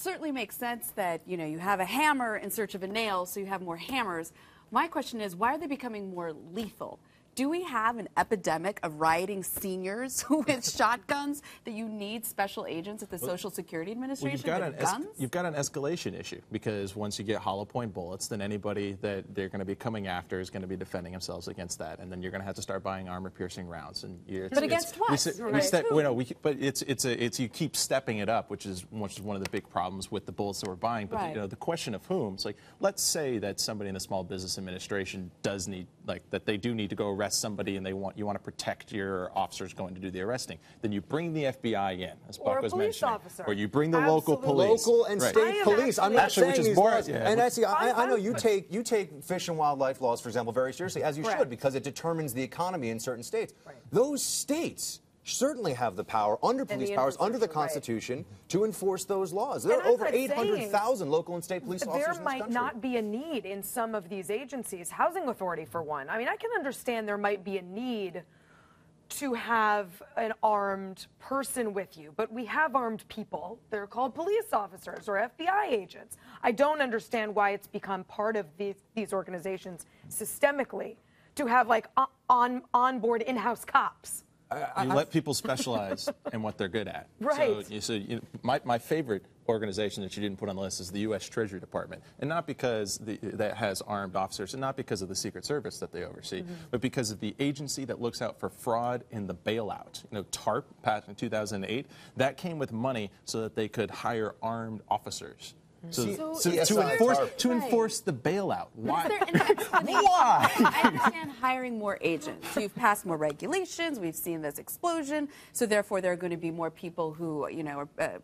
certainly makes sense that, you know, you have a hammer in search of a nail, so you have more hammers. My question is, why are they becoming more lethal? Do we have an epidemic of rioting seniors with shotguns that you need special agents at the Social Security Administration with guns? You've got an escalation issue, because once you get hollow point bullets, then anybody that they're going to be coming after is going to be defending themselves against that, and then you're going to have to start buying armor-piercing rounds. And but against what? You keep stepping it up, which is one of the big problems with the bullets that we're buying. But you know, the question of whom, it's like, let's say that somebody in the Small Business Administration does need, that they do need to go arrest somebody, and you want to protect your officers going to do the arresting. Then you bring the FBI in, as Buck was mentioning, or you bring the local police, local and state police. I'm not saying these laws. Yeah, and actually, I know you take fish and wildlife laws, for example, very seriously, as you should, because it determines the economy in certain states. Those states certainly have the power, under police powers, under the Constitution, to enforce those laws. There are over 800,000 local and state police officers in this country. There might not be a need in some of these agencies, Housing Authority for one. I mean, I can understand there might be a need to have an armed person with you, but we have armed people. They're called police officers or FBI agents. I don't understand why it's become part of these organizations systemically to have like onboard in-house cops. You let people specialize in what they're good at. Right. So my favorite organization that you didn't put on the list is the U.S. Treasury Department, and not because that has armed officers, and not because of the Secret Service that they oversee, but because of the agency that looks out for fraud in the bailout. You know, TARP, passed in 2008, that came with money so that they could hire armed officers. To enforce the bailout. Why? Why? I understand hiring more agents. You've passed more regulations. We've seen this explosion. So therefore, there are going to be more people who, you know, are,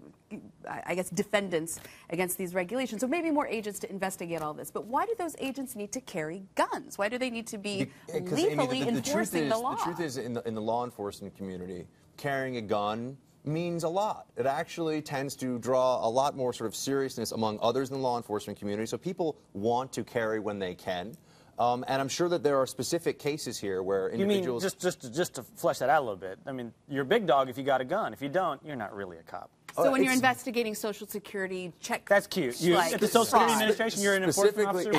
I guess, defendants against these regulations. So maybe more agents to investigate all this. But why do those agents need to carry guns? Why do they need to be lethally enforcing the law? The truth is, in the law enforcement community, carrying a gun means a lot. It actually tends to draw a lot more sort of seriousness among others in the law enforcement community, so people want to carry when they can. And I'm sure that there are specific cases here where individuals... You mean, just to flesh that out a little bit, I mean, you're a big dog if you got a gun. If you don't, you're not really a cop. So when you're investigating Social Security checks... That's cute. At the Social Security Administration, you're an enforcement officer.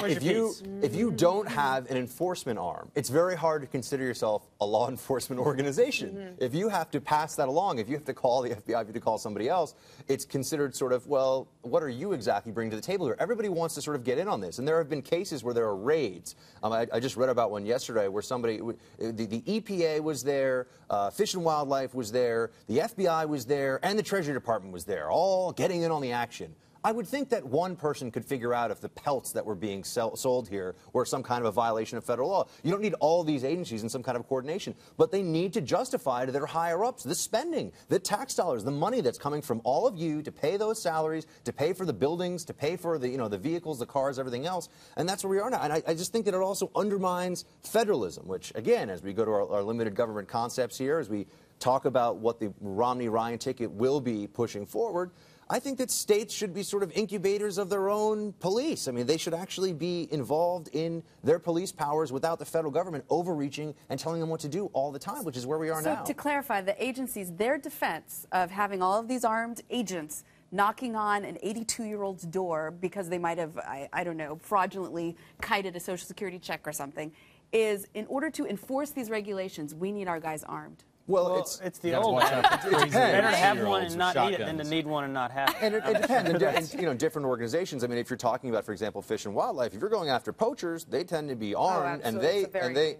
If you don't have an enforcement arm, it's very hard to consider yourself a law enforcement organization. If you have to pass that along, if you have to call the FBI, if you have to call somebody else, it's considered sort of, well, what are you exactly bringing to the table here? Everybody wants to sort of get in on this. And there have been cases where there are raids. I just read about one yesterday where somebody, the EPA was there, Fish and Wildlife was there, the FBI was there, and the Treasury Department was there, all getting in on the action. I would think that one person could figure out if the pelts that were being sold here were some kind of a violation of federal law. You don't need all these agencies in some kind of coordination, but they need to justify to their higher-ups the spending, the tax dollars, the money that's coming from all of you to pay those salaries, to pay for the buildings, to pay for the, the vehicles, the cars, everything else. And that's where we are now. And I just think that it also undermines federalism, which, again, as we go to our limited government concepts here, as we talk about what the Romney-Ryan ticket will be pushing forward, I think that states should be sort of incubators of their own police. I mean, they should actually be involved in their police powers without the federal government overreaching and telling them what to do all the time, which is where we are now. So to clarify, the agencies, their defense of having all of these armed agents knocking on an 82-year-old's door because they might have, I don't know, fraudulently kited a Social Security check or something, is in order to enforce these regulations, we need our guys armed. Well, it's the old adage. It's better to have one and not need it than to need one and not have it. And it depends. And, different organizations. I mean, if you're talking about, for example, Fish and Wildlife, if you're going after poachers, they tend to be armed, and it's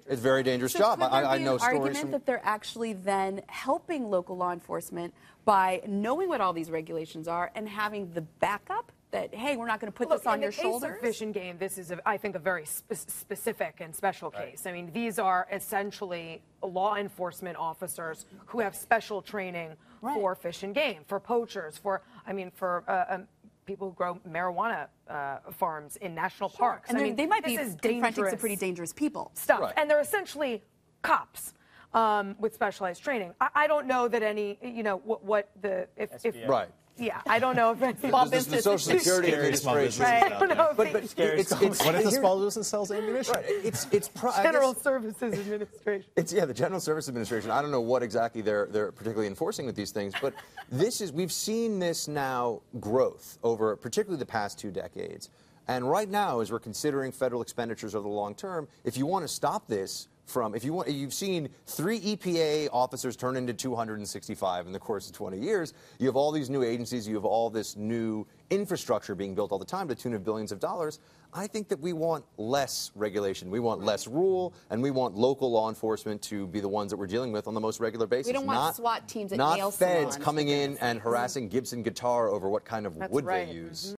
a very dangerous job. I know stories. Argument that they're actually then helping local law enforcement by knowing what all these regulations are and having the backup that, hey, we're not going to put this on your shoulders? In the case of Fish and Game, this is, I think, a very specific and special case. I mean, these are essentially law enforcement officers who have special training for fish and game, for poachers, for people who grow marijuana farms in national parks. And they might be confronting some pretty dangerous people. And they're essentially cops. With specialized training. I don't know that any, if Yeah, I don't know if it's This is the Social Security Administration. Right, I don't know if But it's What if the small business sells ammunition? Right. General Services Administration. The General Service Administration. I don't know what exactly they're particularly enforcing with these things, but we've seen this now growth over particularly the past 2 decades. And right now, as we're considering federal expenditures over the long term, if you want to stop this you've seen 3 EPA officers turn into 265 in the course of 20 years. You have all these new agencies. You have all this new infrastructure being built all the time to the tune of billions of dollars. I think that we want less regulation. We want less rule, and we want local law enforcement to be the ones that we're dealing with on the most regular basis. We don't want SWAT teams at nail nail salons. Not salons feds coming in and harassing Gibson Guitar over what kind of wood right. they use.